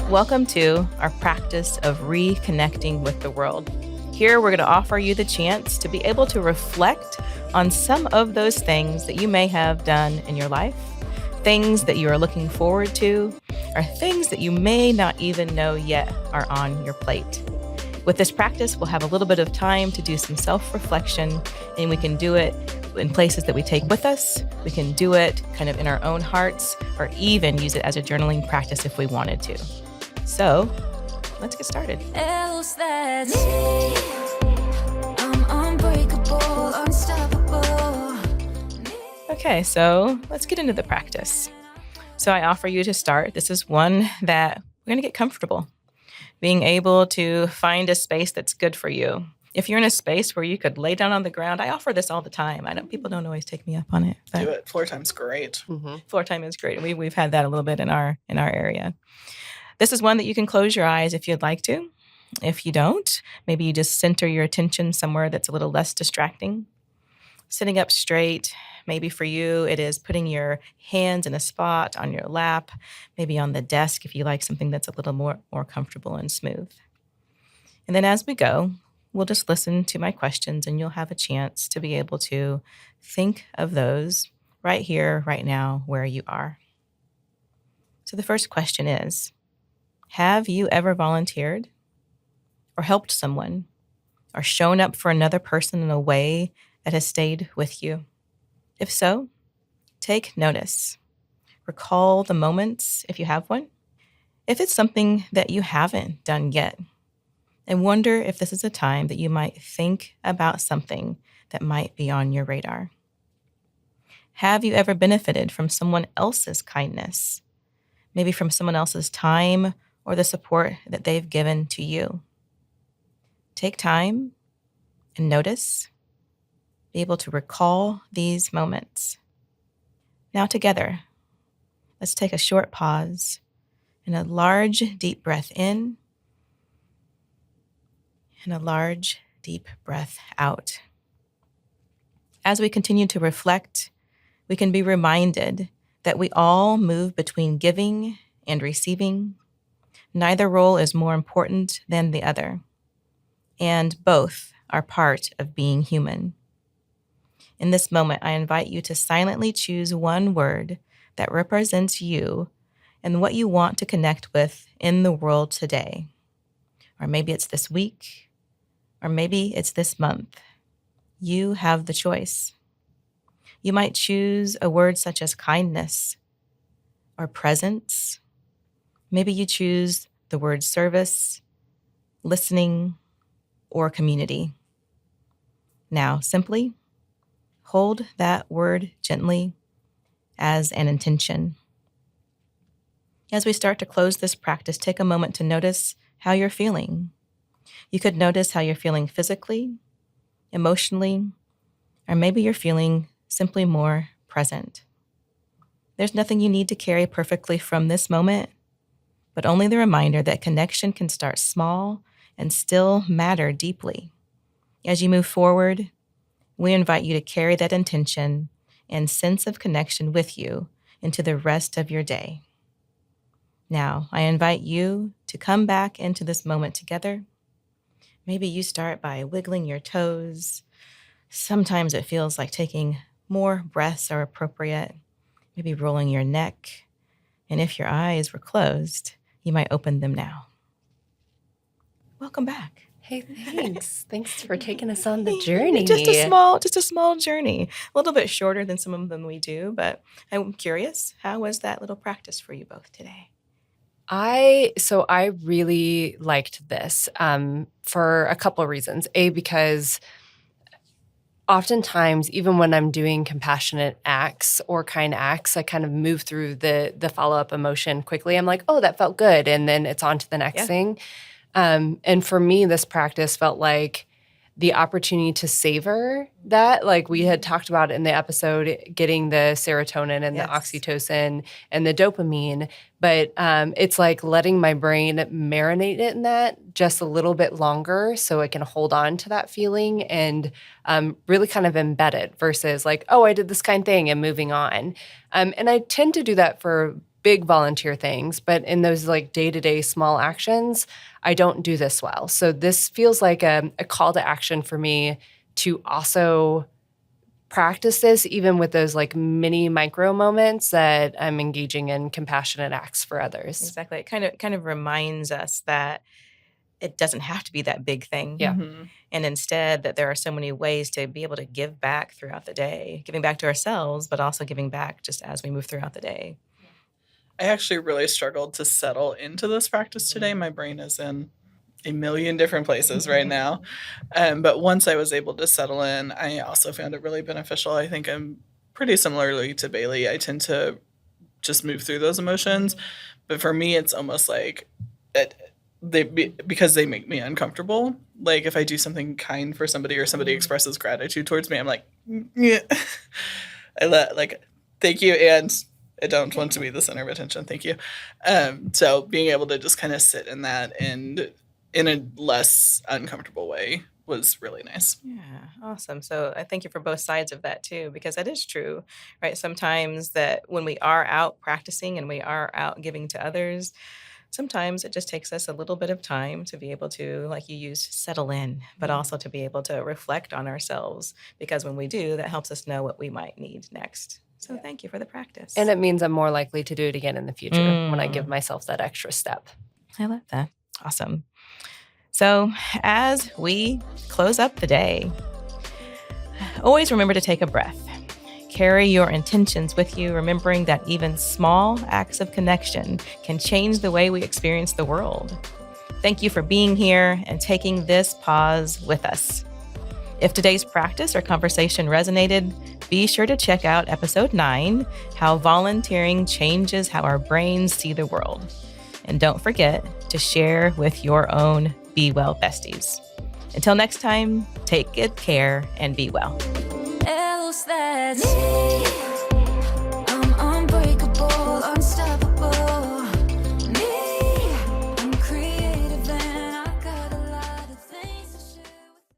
Welcome to our practice of reconnecting with the world. Here, we're going to offer you the chance to be able to reflect on some of those things that you may have done in your life, things that you are looking forward to, or things that you may not even know yet are on your plate. With this practice, we'll have a little bit of time to do some self-reflection, and we can do it in places that we take with us. We can do it kind of in our own hearts, or even use it as a journaling practice if we wanted to. So let's get started. Else that's me. I'm unbreakable, unstoppable. Okay, so let's get into the practice. So I offer you to start. This is one that we're going to get comfortable. Being able to find a space that's good for you. If you're in a space where you could lay down on the ground, I offer this all the time. People don't always take me up on it. Do it. Floor time's great. Mm-hmm. Floor time is great. We've had that a little bit in our area. This is one that you can close your eyes if you'd like to. If you don't, maybe you just center your attention somewhere that's a little less distracting. Sitting up straight, maybe for you, it is putting your hands in a spot on your lap, maybe on the desk if you like something that's a little more comfortable and smooth. And then as we go, we'll just listen to my questions and you'll have a chance to be able to think of those right here, right now, where you are. So the first question is, have you ever volunteered or helped someone or shown up for another person in a way that has stayed with you? If so, take notice. Recall the moments if you have one. If it's something that you haven't done yet, and wonder if this is a time that you might think about something that might be on your radar. Have you ever benefited from someone else's kindness? Maybe from someone else's time or the support that they've given to you. Take time and notice. Be able to recall these moments. Now together, let's take a short pause and a large, deep breath in and a large, deep breath out. As we continue to reflect, we can be reminded that we all move between giving and receiving. Neither role is more important than the other, and both are part of being human. In this moment, I invite you to silently choose one word that represents you and what you want to connect with in the world today. Or maybe it's this week, or maybe it's this month. You have the choice. You might choose a word such as kindness or presence. Maybe you choose the word service, listening, or community. Now, simply hold that word gently as an intention. As we start to close this practice, take a moment to notice how you're feeling. You could notice how you're feeling physically, emotionally, or maybe you're feeling simply more present. There's nothing you need to carry perfectly from this moment, but only the reminder that connection can start small and still matter deeply. As you move forward, we invite you to carry that intention and sense of connection with you into the rest of your day. Now, I invite you to come back into this moment together. Maybe you start by wiggling your toes. Sometimes it feels like taking more breaths are appropriate. Maybe rolling your neck. And if your eyes were closed, you might open them now. Welcome back. Hey, thanks. Thanks for taking us on the journey. Just a small journey. A little bit shorter than some of them we do, but I'm curious, how was that little practice for you both today? I really liked this for a couple of reasons. A, because oftentimes, even when I'm doing compassionate acts or kind acts, I kind of move through the follow-up emotion quickly. I'm like, oh, that felt good. And then it's on to the next thing. And for me, this practice felt like the opportunity to savor that, like we had talked about in the episode, getting the serotonin and the oxytocin and the dopamine. But it's like letting my brain marinate it in that just a little bit longer so it can hold on to that feeling and really kind of embed it versus like, oh, I did this kind thing and moving on. And I tend to do that for big volunteer things, but in those like day-to-day small actions, I don't do this well. So this feels like a call to action for me to also practice this, even with those like mini micro moments that I'm engaging in compassionate acts for others. Exactly. It kind of reminds us that it doesn't have to be that big thing. Yeah. And instead that there are so many ways to be able to give back throughout the day, giving back to ourselves, but also giving back just as we move throughout the day. I actually really struggled to settle into this practice today. My brain is in a million different places right now. But once I was able to settle in, I also found it really beneficial. I think I'm pretty similarly to Bailey. I tend to just move through those emotions. But for me, it's almost like because they make me uncomfortable. Like if I do something kind for somebody or somebody expresses gratitude towards me, I'm like, yeah. Thank you, and I don't want to be the center of attention. Thank you. So being able to just kind of sit in that and in a less uncomfortable way was really nice. Yeah, awesome. So I thank you for both sides of that too, because that is true, right? Sometimes that when we are out practicing and we are out giving to others, sometimes it just takes us a little bit of time to be able to, like you used, settle in, but also to be able to reflect on ourselves, because when we do, that helps us know what we might need next. So thank you for the practice. And it means I'm more likely to do it again in the future when I give myself that extra step. I love that. Awesome. So as we close up the day, always remember to take a breath. Carry your intentions with you, remembering that even small acts of connection can change the way we experience the world. Thank you for being here and taking this pause with us. If today's practice or conversation resonated, be sure to check out episode 9, How Volunteering Changes How Our Brains See the World. And don't forget to share with your own Be Well besties. Until next time, take good care and be well. Else that's